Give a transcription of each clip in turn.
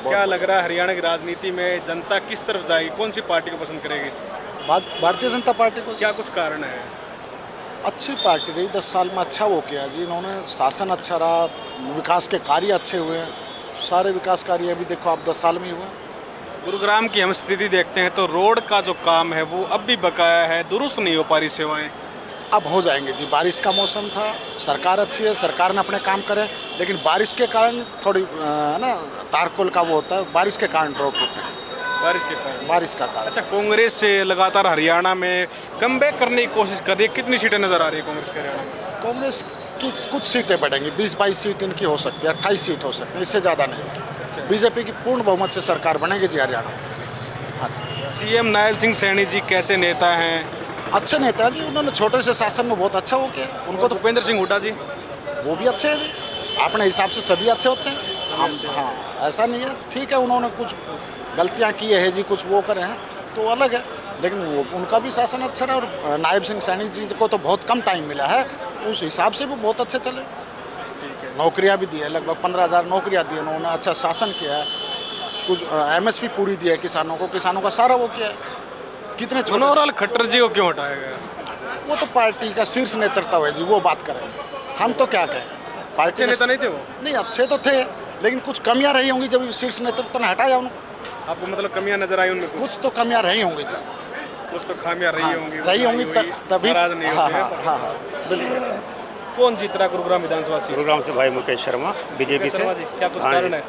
क्या लग रहा है हरियाणा की राजनीति में जनता किस तरफ जाएगी, कौन सी पार्टी को पसंद करेगी? भारतीय जनता पार्टी को। क्या कुछ कारण है? अच्छी पार्टी रही, 10 साल में अच्छा वो किया जी इन्होंने, शासन अच्छा रहा, विकास के कार्य अच्छे हुए हैं, सारे विकास कार्य अभी देखो आप 10 साल में ही हुए। गुरुग्राम की हम स्थिति देखते हैं तो रोड का जो काम है वो अब भी बकाया है, दुरुस्त नहीं हो पा रही सेवाएं। अब हो जाएंगे जी, बारिश का मौसम था, सरकार अच्छी है, सरकार ने अपने काम करे, लेकिन बारिश के कारण थोड़ी ना तारकोल का वो होता है, बारिश के कारण रोड टूटे, बारिश के कारण। बारिश का कारण। अच्छा, कांग्रेस से लगातार हरियाणा में कमबैक करने की कोशिश कर रही है, कितनी सीटें नजर आ रही है कांग्रेस के हरियाणा में? कांग्रेस की कुछ सीटें बढ़ेंगी, 20-22 सीट इनकी हो सकती है, 28 सीट हो सकती है, इससे ज़्यादा नहीं। बीजेपी की पूर्ण बहुमत से सरकार बनेगी जी हरियाणा में। हाँ जी। सीएम नायब सिंह सैनी जी कैसे नेता हैं? अच्छे नेता जी, उन्होंने छोटे से शासन में बहुत अच्छा हो किया, उनको तो भूपेंद्र सिंह हुड्डा जी वो भी अच्छे हैं जी, अपने हिसाब से सभी अच्छे होते हैं। हम हाँ, ऐसा नहीं है, ठीक है उन्होंने कुछ गलतियां की है जी, कुछ वो करे हैं तो अलग है, लेकिन वो उनका भी शासन अच्छा रहा। और नायब सिंह सैनी जी को तो बहुत कम टाइम मिला है, उस हिसाब से भी बहुत अच्छे चले। नौकरियां भी दी है, लगभग 15,000 नौकरियां दी उन्होंने, अच्छा शासन किया है, कुछ MSP पूरी दी है किसानों को, किसानों का सारा वो किया है। कितने मनोहर खट्टर जी को क्यों हटाया गया? वो तो पार्टी का शीर्ष नेतृत्व है जी, वो बात करेंगे, हम तो क्या कहें। अच्छे नेता नहीं थे वो? नहीं, अच्छे तो थे, लेकिन कुछ कमियां रही होंगी जब शीर्ष नेतृत्व ने हटाया उनको। आपको मतलब कमियां नजर आई उनमें? कुछ तो कमियां रही होंगी जी, कुछ तो खामियां रही होंगी, तभी। नाराज नहीं हाँ होते हाँ हैं। हाँ, बिल्कुल। कौन जीत रहा गुरुग्राम विधानसभा सीट? गुरुग्राम से भाई मुकेश शर्मा बीजेपी से। शर्मा जी, क्या कुछ हाँ कारण जी। है?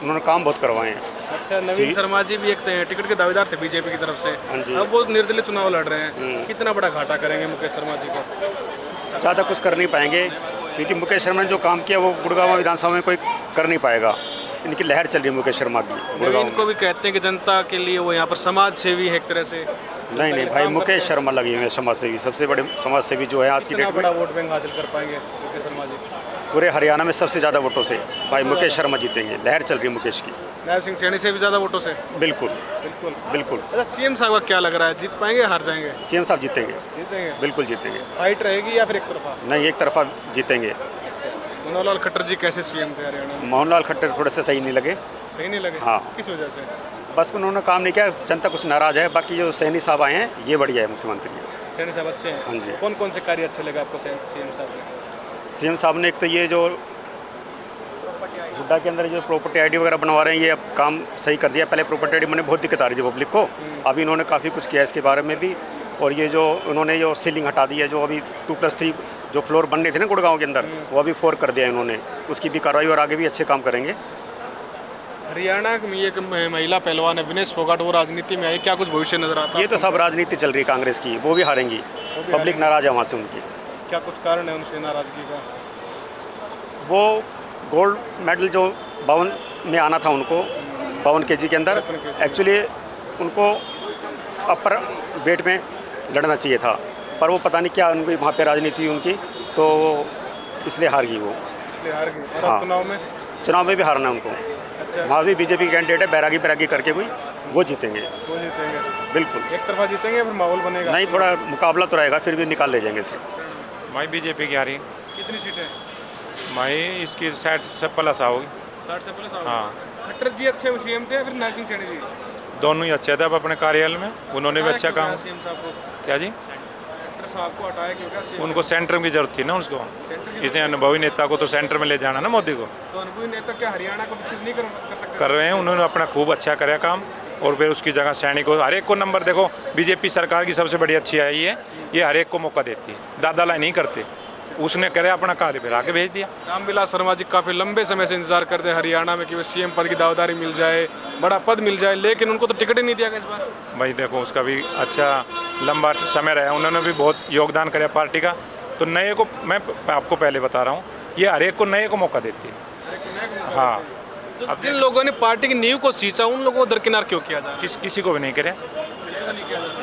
उन्होंने काम बहुत करवाए हैं। अच्छा, नवीन शर्मा जी भी एक टिकट के दावेदार थे बीजेपी की तरफ से, हाँ जी। अब वो निर्दलीय चुनाव लड़ रहे हैं, कितना बड़ा घाटा करेंगे मुकेश शर्मा जी को? ज़्यादा कुछ कर नहीं पाएंगे, क्योंकि मुकेश शर्मा ने जो काम किया वो गुड़गांव विधानसभा में कोई कर नहीं पाएगा। इनकी लहर चल रही है मुकेश शर्मा की गुड़गांव नवीन को भी कहते हैं कि जनता के लिए वो यहाँ पर समाज सेवी है एक तरह से। नहीं नहीं भाई, मुकेश शर्मा लगे हुए हैं समाज सेवी, सबसे बड़े समाज सेवी जो है आज की कितना डेट में। बड़ा वोट बैंक हासिल कर पाएंगे मुकेश शर्मा जी? पूरे हरियाणा में सबसे ज़्यादा वोटों से भाई मुकेश शर्मा जीतेंगे, लहर चल रही है मुकेश की। नायब सिंह सैनी से भी ज़्यादा वोटों से? बिल्कुल बिल्कुल बिल्कुल। अच्छा, सीएम साहब का क्या लग रहा है, जीत पाएंगे हार जाएंगे? सीएम साहब जीतेंगे, जीतेंगे? बिल्कुल जीतेंगे। फाइट रहेगी या फिर एक तरफा? नहीं, एक तरफा जीतेंगे। मनोहर खट्टर जी कैसे सीएम थे हरियाणा में? मोहनलाल खट्टर थोड़े से सही नहीं लगे। सही नहीं लगे? हाँ। किस वजह से? बस उन्होंने काम नहीं किया, जनता कुछ नाराज है। बाकी जो सैनी साहब आए हैं ये बढ़िया है, मुख्यमंत्री है। सैनी साहब अच्छे हैं? हाँ जी। कौन कौन से कार्य अच्छे लगे आपको सीएम साहब के? सीएम साहब ने एक तो ये जो हुड्डा के अंदर जो प्रॉपर्टी आईडी वगैरह बनवा रहे हैं, ये अब काम सही कर दिया। पहले प्रॉपर्टी आईडी में बहुत दिक्कत आ रही थी पब्लिक को, अभी इन्होंने काफ़ी कुछ किया इसके बारे में भी। और ये जो उन्होंने जो सीलिंग हटा दी है, जो अभी 2+3 जो फ्लोर बनने थे ना गुड़गांव के अंदर, वो अभी 4 कर दिया इन्होंने, उसकी भी कार्रवाई और आगे भी अच्छे काम करेंगे। हरियाणा में एक महिला पहलवान है विनेश फोगाट, वो राजनीति में आई, क्या कुछ भविष्य नजर आता है? ये तो सब राजनीति चल रही है कांग्रेस की, वो भी हारेंगी, पब्लिक नाराज है वहाँ से उनकी। क्या कुछ कारण है उनसे नाराजगी का? वो गोल्ड मेडल जो 52 में आना था उनको, 52 kg के अंदर, एक्चुअली उनको अपर वेट में लड़ना चाहिए था, पर वो पता नहीं क्या उनकी वहाँ पे राजनीति हुई उनकी, तो इसलिए हार गई वो। इसलिए हार गई। और अब हाँ। चुनाव में भी हारना है उनको। अच्छा, वहाँ भी बीजेपी कैंडिडेट है, बैरागी करके कोई, वो जीतेंगे वो जीतेंगे? बिल्कुल। एक तरफा जीतेंगे या फिर माहौल बनेगा? नहीं, थोड़ा मुकाबला तो रहेगा, फिर भी निकाल ले जाएंगे सीट। मैं बीजेपी की आ रही। कितनी सीटें? मैं इसकी 60 से प्लस आओगी। 60 से प्लस? हाँ, खट्टर जी अच्छे सीएम थे या फिर नायब सिंह सैनी जी? दोनों ही अच्छे थे। अब अपने कार्यालय में उन्होंने भी अच्छा काम। सीएम साहब को, क्या जी? खट्टर साहब को हटाया क्यों? क्या CM? उनको सेंटर की जरूरत थी ना उसको, सेंटर की इसे अनुभवी नेता को तो सेंटर में ले जाना ना मोदी को। तो अनुभवी नेता क्या हरियाणा को विकसित नहीं कर सकते? कर रहे हैं, उन्होंने अपना खूब अच्छा कराया काम। और फिर उसकी जगह सैनिक को हर एक को नंबर, देखो बीजेपी सरकार की सबसे बड़ी अच्छी आई है, ये हर एक को मौका देती है, दादा लाई नहीं करते। उसने करे अपना कार्य फिर आगे भेज दिया। रामविलास शर्मा जी काफ़ी लंबे समय से इंतजार करते हैं हरियाणा में कि वे सीएम पद की दावेदारी मिल जाए, बड़ा पद मिल जाए, लेकिन उनको तो टिकट ही नहीं दिया गया इस बार। भाई देखो, उसका भी अच्छा लंबा समय रहा, उन्होंने भी बहुत योगदान कराया पार्टी का। तो नए को, मैं आपको पहले बता रहा हूँ, ये हर एक को नए को मौका देती है। हाँ, तो जिन लोगों ने पार्टी की नींव को सींचा उन लोगों को दरकिनार क्यों किया जाए? किसी को भी नहीं करे।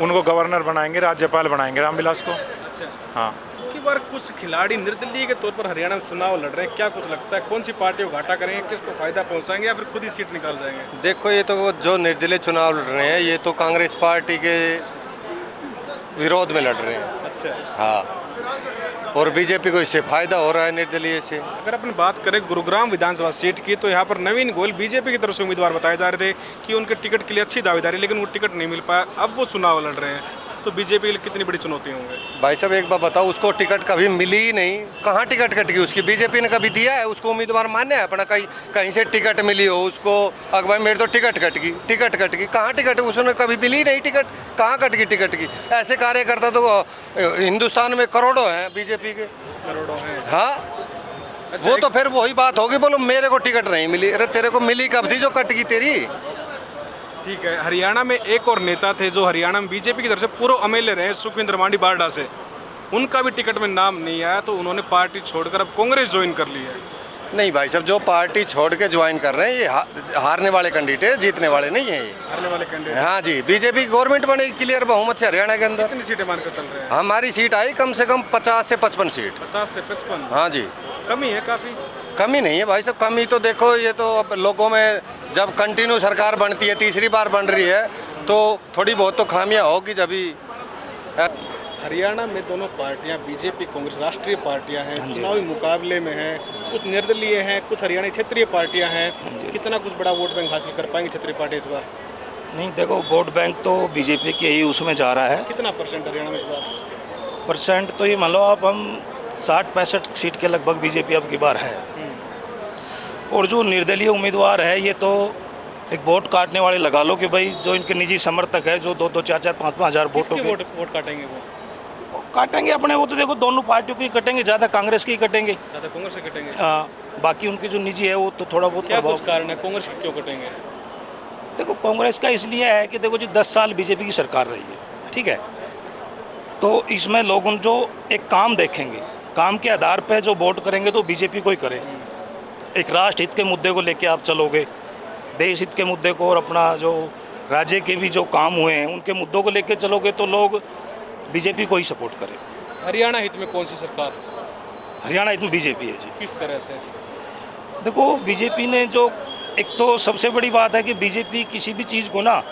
उनको गवर्नर बनाएंगे, राज्यपाल बनाएंगे रामविलास को। अच्छा, हाँ, की बार कुछ खिलाड़ी निर्दलीय के तौर पर हरियाणा में चुनाव लड़ रहे हैं, क्या कुछ लगता है कौन सी पार्टी को घाटा करेंगे, किसको फायदा पहुंचाएंगे या फिर खुद ही सीट निकाल जाएंगे? देखो, ये तो जो निर्दलीय चुनाव लड़ रहे हैं, ये तो कांग्रेस पार्टी के विरोध में लड़ रहे हैं। अच्छा, हाँ, और बीजेपी को इससे फायदा हो रहा है निर्दलीय से। अगर अपन बात करें गुरुग्राम विधानसभा सीट की, तो यहाँ पर नवीन गोयल बीजेपी की तरफ से उम्मीदवार बताए जा रहे थे कि उनके टिकट के लिए अच्छी दावेदारी, लेकिन वो टिकट नहीं मिल पाया। अब वो चुनाव लड़ रहे हैं, तो बीजेपी के लिए कितनी बड़ी चुनौती होंगे? भाई साहब एक बात बताओ, उसको टिकट कभी मिली ही नहीं। कहाँ टिकट कट गई उसकी? बीजेपी ने कभी दिया है उसको उम्मीदवार मान्य है अपना? कहीं से टिकट मिली हो उसको? अगर मेरे तो टिकट कट गई, कहाँ टिकट? उसने कभी मिली नहीं टिकट, कहाँ कट गई टिकट की? ऐसे कार्यकर्ता तो हिंदुस्तान में करोड़ों हैं बीजेपी के, करोड़ों हैं। हाँ। अच्छा, वो तो फिर वही बात होगी, बोलो मेरे को टिकट नहीं मिली। अरे तेरे को मिली कब थी जो कट गई तेरी? ठीक है। हरियाणा में एक और नेता थे जो हरियाणा में बीजेपी की तरफ से पूर्व एमएलए रहे, सुखविंदर मांडी बारडा से, उनका भी टिकट में नाम नहीं आया, तो उन्होंने पार्टी छोड़कर अब कांग्रेस ज्वाइन कर ली है। नहीं भाई साहब, जो पार्टी छोड़ के ज्वाइन कर रहे हैं ये हारने वाले कैंडिडेट, जीतने वाले नहीं है ये। हारने वाले कैंडिडेट। हाँ जी, बीजेपी गवर्नमेंट बनेगी, क्लियर बहुमत से हरियाणा के अंदर। कितनी सीटें मानकर चल रहे हैं? हमारी सीट आई कम से कम 50 से 55 सीट। 50 से 55? हाँ जी। कमी है काफ़ी? कमी नहीं है भाई साहब, कमी तो देखो, ये तो अब लोगों में जब कंटिन्यू सरकार बनती है, तीसरी बार बन रही है, तो थोड़ी बहुत तो खामियां होगी जब ही। हरियाणा में दोनों पार्टियां, बीजेपी कांग्रेस, राष्ट्रीय पार्टियां हैं, चुनावी मुकाबले में हैं, कुछ निर्दलीय हैं, कुछ हरियाणा क्षेत्रीय पार्टियां हैं। कितना कुछ बड़ा वोट बैंक हासिल कर पाएंगे क्षेत्रीय पार्टी इस बार? नहीं देखो, वोट बैंक तो बीजेपी के ही उसमें जा रहा है। कितना परसेंट हरियाणा में इस बार? परसेंट तो ये मान लो आप, हम 60-65 सीट के लगभग बीजेपी अब की बार है। और जो निर्दलीय उम्मीदवार है, ये तो एक वोट काटने वाले लगा लो कि भाई जो इनके निजी समर्थक है, जो 2-2, 4-4, 5-5 हज़ार वोटों के वोट काटेंगे वो काटेंगे अपने। वो तो देखो दोनों पार्टियों की कटेंगे, ज़्यादा कांग्रेस की कटेंगे, ज़्यादा कांग्रेस से कटेंगे। बाकी उनकी जो निजी है वो तो थोड़ा बहुत क्या प्रभाव। कुछ कारण है कांग्रेस के क्यों कटेंगे? देखो कांग्रेस का इसलिए है कि देखो जी 10 साल बीजेपी की सरकार रही है, ठीक है, तो इसमें लोग जो एक काम देखेंगे, काम के आधार पर जो वोट करेंगे तो बीजेपी को ही करें। एक राष्ट्र हित के मुद्दे को लेके आप चलोगे, देश हित के मुद्दे को, और अपना जो राज्य के भी जो काम हुए हैं उनके मुद्दों को लेके चलोगे तो लोग बीजेपी को ही सपोर्ट करें। हरियाणा हित में कौन सी सरकार? हरियाणा हित में बीजेपी है जी। किस तरह से? देखो बीजेपी ने जो, एक तो सबसे बड़ी बात है कि बीजेपी किसी भी चीज़ को ना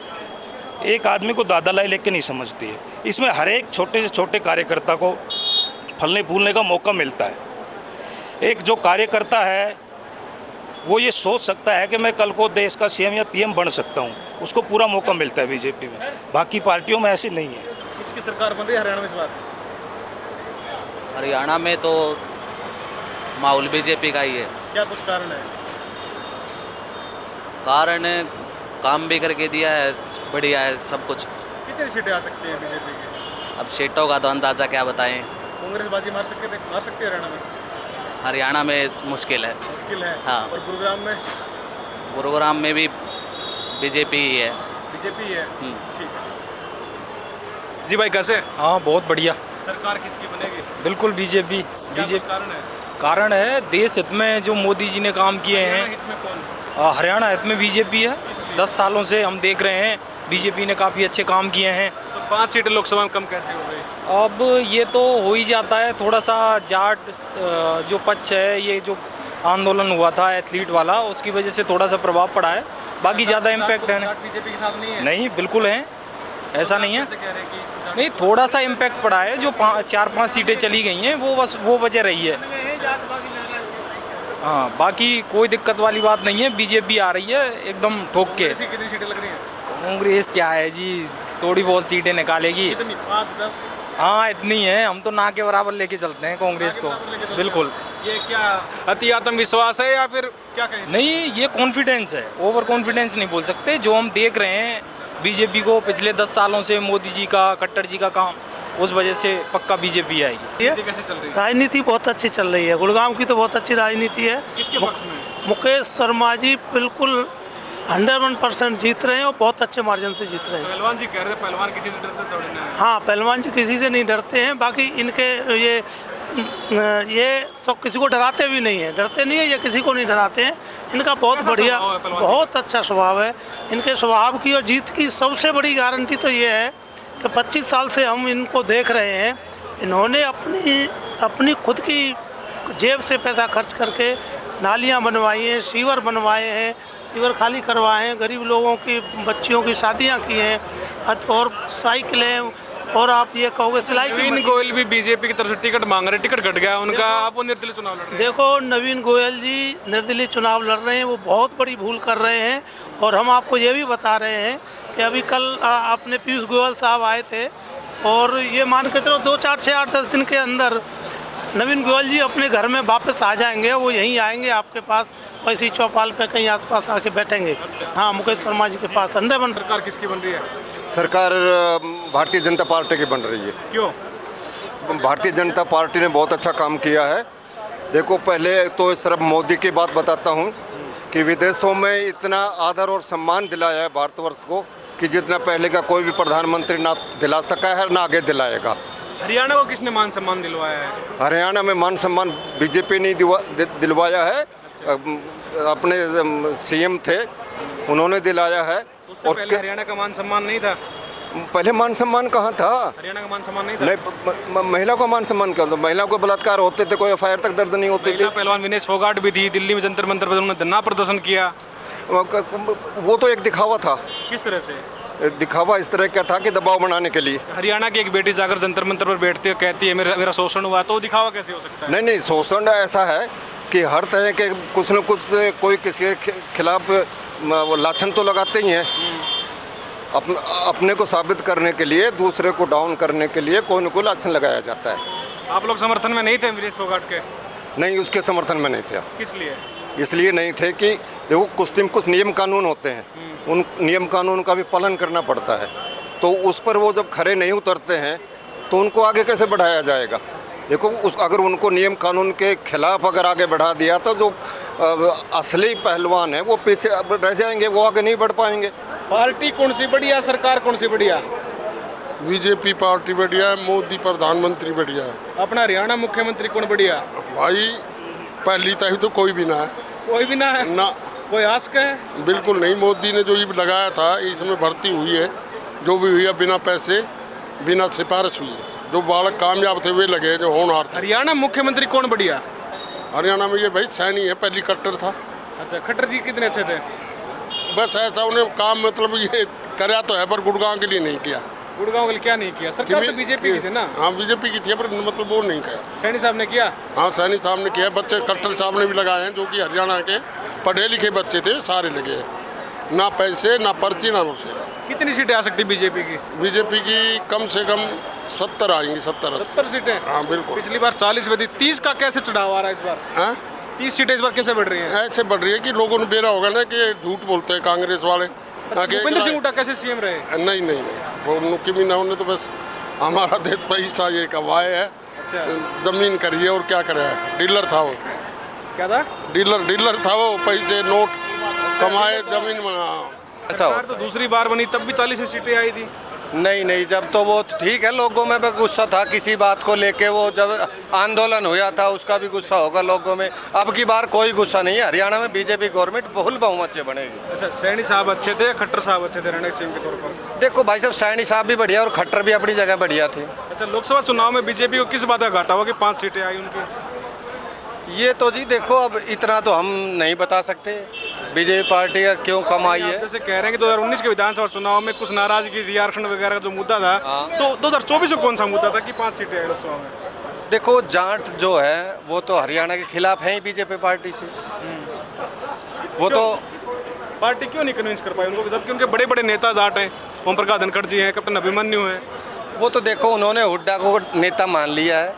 एक आदमी को दादा लाई लेके नहीं समझती है। इसमें हर एक छोटे से छोटे कार्यकर्ता को फलने फूलने का मौका मिलता है। एक जो कार्यकर्ता है वो ये सोच सकता है कि मैं कल को देश का सीएम या पीएम बन सकता हूँ, उसको पूरा मौका मिलता है बीजेपी में। बाकी पार्टियों में ऐसे नहीं है। किसकी सरकार बन रही है हरियाणा में इस बार? हरियाणा में तो माहौल बीजेपी का ही है। क्या कुछ कारण है? कारण काम भी करके दिया है, बढ़िया है सब कुछ। कितनी सीटें आ सकती हैं बीजेपी की? अब सीटों का तो अंदाज़ा क्या बताएं। कांग्रेस बाजी मार सकती है हरियाणा में? हरियाणा में मुश्किल है। मुश्किल है। हाँ। और गुरुग्राम में? गुरुग्राम में भी बीजेपी ही है। बीजेपी है। ठीक है जी। भाई कैसे? हाँ बहुत बढ़िया। सरकार किसकी बनेगी? बिल्कुल बीजेपी। बीजेपी कारण है? कारण है देश हित में जो मोदी जी ने काम किए हैं। हित में कौन? हरियाणा हित में बीजेपी है। 10 सालों से हम देख रहे हैं बीजेपी ने काफ़ी अच्छे काम किए हैं। तो 5 सीटें लोकसभा में कम कैसे हो गई? अब ये तो हो ही जाता है, थोड़ा सा जाट जो पक्ष है, ये जो आंदोलन हुआ था एथलीट वाला, उसकी वजह से थोड़ा सा प्रभाव पड़ा है। बाकी ज़्यादा इम्पैक्ट है बीजेपी के साथ नहीं है? नहीं, बिल्कुल है, ऐसा नहीं है। कैसे कह रहे हैं कि नहीं, थोड़ा सा इम्पैक्ट पड़ा है। जो 4-5 सीटें चली गई हैं वो बस वो वजह रही है। हाँ, बाकी कोई दिक्कत वाली बात नहीं है। बीजेपी आ रही है एकदम ठोक के। कितनी सीटें लग रही हैं? कांग्रेस क्या है जी, थोड़ी बहुत सीटें निकालेगी। कितनी? 5-10? हाँ इतनी है, हम तो ना के बराबर लेके चलते हैं कांग्रेस को। बिल्कुल। ये क्या अति आत्मविश्वास है या फिर क्या कहें? नहीं, ये कॉन्फिडेंस है, ओवर कॉन्फिडेंस नहीं बोल सकते। जो हम देख रहे हैं बीजेपी को पिछले 10 सालों से, मोदी जी का, खट्टर जी का काम, उस वजह से पक्का बीजेपी आएगी। ये कैसे चल रही है? राजनीति बहुत अच्छी चल रही है। गुड़गांव की तो बहुत अच्छी राजनीति है। किसके पक्ष में? मुकेश शर्मा जी बिल्कुल 101% जीत रहे हैं और बहुत अच्छे मार्जिन से जीत रहे हैं। पहलवान जी कह रहे थे पहलवान किसी से डरते थोड़ी ना है। हाँ, पहलवान जी किसी से नहीं डरते हैं। बाकी इनके ये सब किसी को डराते भी नहीं है, डरते नहीं है, ये किसी को नहीं डराते हैं। इनका बहुत बढ़िया, स्वभाव है पहलवान जी? बहुत अच्छा स्वभाव है इनके। स्वभाव की और जीत की सबसे बड़ी गारंटी तो ये है कि 25 साल से हम इनको देख रहे हैं। इन्होंने अपनी खुद की जेब से पैसा खर्च करके नालियाँ बनवाई हैं, सीवर बनवाए हैं, सीवर खाली करवाए हैं, गरीब लोगों की बच्चियों की शादियाँ की हैं, और साइकिलें, और आप ये कहोगे सिलाई की नवीन मशीन। गोयल भी बीजेपी की तरफ से टिकट मांग रहे, टिकट घट गया उनका, आप वो निर्दलीय चुनाव लड़ रहे हैं। देखो नवीन गोयल जी निर्दलीय चुनाव लड़ रहे हैं, वो बहुत बड़ी भूल कर रहे हैं। और हम आपको ये भी बता रहे हैं कि अभी कल अपने पीयूष गोयल साहब आए थे और ये मान के चलो 2 4 6 8 10 दिन के अंदर नवीन गोयल जी अपने घर में वापस आ जाएंगे। वो यहीं आएंगे आपके पास, वैसी चौपाल पे कहीं आसपास आके बैठेंगे। हाँ, मुकेश शर्मा जी के पास अंडे बन। सरकार किसकी बन रही है? सरकार भारतीय जनता पार्टी की बन रही है। क्यों? भारतीय जनता पार्टी ने बहुत अच्छा काम किया है। देखो पहले तो सिर्फ मोदी की बात बताता हूँ कि विदेशों में इतना आदर और सम्मान दिलाया है भारतवर्ष को कि जितना पहले का कोई भी प्रधानमंत्री ना दिला सका है ना आगे दिलाएगा। हरियाणा को किसने मान सम्मान दिलवाया है? हरियाणा में मान सम्मान बीजेपी ने दिलवाया है। अपने सीएम थे उन्होंने दिलाया है। उससे पहले हरियाणा का मान सम्मान नहीं था? पहले मान सम्मान कहाँ था? हरियाणा का मान सम्मान नहीं था? नहीं, महिला को मान सम्मान क्या था? महिला को बलात्कार होते थे, कोई एफआईआर तक दर्ज नहीं होती थी। पहलवान विनेश फोगाट भी थी, दिल्ली में जंतर मंतर पर उन्होंने धरना प्रदर्शन किया। वो तो एक दिखावा था। किस तरह से दिखावा? इस तरह का था कि दबाव बनाने के लिए। हरियाणा की एक बेटी जाकर जंतर मंतर पर बैठती है, कहती है मेरा शोषण हुआ, तो दिखावा कैसे हो सकता है? नहीं नहीं, शोषण ऐसा है कि हर तरह के कुछ न कुछ कोई किसी के खिलाफ लाछन तो लगाते ही हैं। अपने को साबित करने के लिए, दूसरे को डाउन करने के लिए कोई न कोई लाछन लगाया जाता है। आप लोग समर्थन में नहीं थे विनेश फोगाट के? नहीं, उसके समर्थन में नहीं थे। किस लिए? इसलिए नहीं थे कि देखो कुछ नियम कानून होते हैं, उन नियम कानून का भी पालन करना पड़ता है। तो उस पर वो जब खरे नहीं उतरते हैं तो उनको आगे कैसे बढ़ाया जाएगा? देखो अगर उनको नियम कानून के खिलाफ अगर आगे बढ़ा दिया तो जो असली पहलवान है वो पीछे रह जाएंगे, वो आगे नहीं बढ़ पाएंगे। पार्टी कौन सी बढ़िया, सरकार कौन सी बढ़िया? बीजेपी पार्टी बढ़िया है, मोदी प्रधानमंत्री बढ़िया है। अपना हरियाणा मुख्यमंत्री कौन बढ़िया? भाई पहली तारीख तो कोई भी ना है। कोई भी ना है? ना, कोई आस्क है? बिल्कुल नहीं। मोदी ने जो ये लगाया था इसमें भर्ती हुई है, जो भी हुई है बिना पैसे बिना सिफारिश हुई है। जो बालक कामयाब थे वे लगे जो होनहार थे। हरियाणा मुख्यमंत्री कौन बढ़िया? हरियाणा में ये भाई सैनी है, पहली कट्टर था। अच्छा, खट्टर जी कितने अच्छे थे? बस ऐसा उन्हें काम मतलब ये कराया तो है पर गुड़गांव के लिए नहीं किया। गुड़गांव के लिए क्या नहीं किया? सरकार तो बीजेपी की थी ना? हाँ, बीजेपी की थी पर मतलब वो नहीं किया। सैनी साहब ने किया? हाँ, सैनी साहब ने किया। बच्चे कट्टर साहब ने भी लगाए हैं जो कि हरियाणा के पढ़े लिखे बच्चे थे, सारे लगे हैं। ना पैसे ना पर्ची ना मुझसे। कितनी सीटें आ सकती बीजेपी की? बीजेपी की कम से कम 70 आएंगी। 70 सीटें? हाँ बिल्कुल। पिछली बार 40 में थी, 30 का कैसे चढ़ाव आ रहा है इस बार? हाँ, 30 सीटें इस बार कैसे बढ़ रही हैं? ऐसे बढ़ रही है कि लोगों ने बेरा होगा ना कि झूठ बोलते हैं कांग्रेस वाले। भूपेंद्र सिंह हुड्डा कैसे सीएम रहे? नहीं नहीं नहीं, वो उनकी भी ना, उन्होंने तो बस हमारा देश पैसा ये कमाए है। अच्छा, जमीन करिए और क्या करे, डीलर था वो। क्या था? डीलर था वो, पैसे नोट कमाए, जमीन बना। ऐसा सरकार तो दूसरी बार बनी तब भी 40 सीटें आई थी। नहीं नहीं, जब तो वो ठीक है, लोगों में भी गुस्सा था किसी बात को लेके। वो जब आंदोलन हुआ था उसका भी गुस्सा होगा लोगों में। अब की बार कोई गुस्सा नहीं है। हरियाणा में बीजेपी गवर्नमेंट बहुल बहुमत से बनेगी। अच्छा, सैनी साहब अच्छे थे या खट्टर साहब अच्छे थे रणजीत सिंह के तौर पर? देखो भाई साहब, सैनी साहब भी बढ़िया और खट्टर भी अपनी जगह बढ़िया थे। अच्छा, लोकसभा चुनाव में बीजेपी को किस बात का घाटा हुआ कि 5 सीटें आई उनकी? ये तो जी देखो, अब इतना तो हम नहीं बता सकते बीजेपी पार्टी का क्यों कम आई है। जैसे कह रहे हैं कि 2019 के विधानसभा चुनाव में कुछ नाराजगी, रियारक्षण वगैरह का जो मुद्दा था, तो 2024 में कौन सा मुद्दा था कि 5 सीटें आई लोकसभा में? देखो जाट जो है वो तो हरियाणा के खिलाफ है ही बीजेपी पार्टी से। वो तो पार्टी क्यों नहीं कन्विंस कर पाई उनको, जबकि उनके बड़े बड़े नेता जाट हैं? ओम प्रकाश धनखड़ जी हैं, कैप्टन अभिमन्यु हैं। वो तो देखो उन्होंने हुड्डा को नेता मान लिया है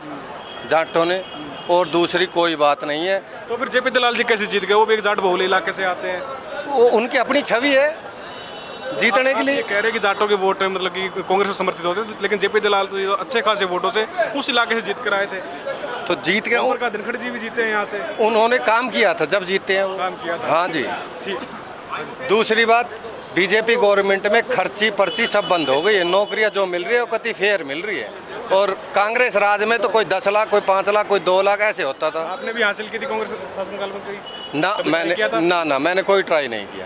जाटों ने, और दूसरी कोई बात नहीं है। तो फिर जेपी दलाल जी कैसे जीत गए? वो भी एक जाट बहुल इलाके से आते हैं। वो उनकी अपनी छवि है जीतने के आप लिए। ये कह रहे हैं कि जाटों के वोट है, मतलब कि कांग्रेस को समर्थित होते थे, लेकिन जेपी दलाल तो अच्छे खासे वोटों से उस इलाके से जीत कर आए थे। तो जीत गए। ओम प्रकाश धनखड़ जी भी जीते हैं यहाँ से। उन्होंने काम किया था जब जीते हैं वो। काम किया था। हाँ जी। ठीक। दूसरी बात, बीजेपी गवर्नमेंट में खर्ची पर्ची सब बंद हो गई है। नौकरियां जो मिल रही है वो कति फेयर मिल रही है। और कांग्रेस राज में तो कोई 10 लाख, कोई 5 लाख, कोई 2 लाख ऐसे होता था। आपने भी हासिल की थी कांग्रेस शासनकाल में कोई? ना मैंने, ना मैंने कोई ट्राई नहीं किया।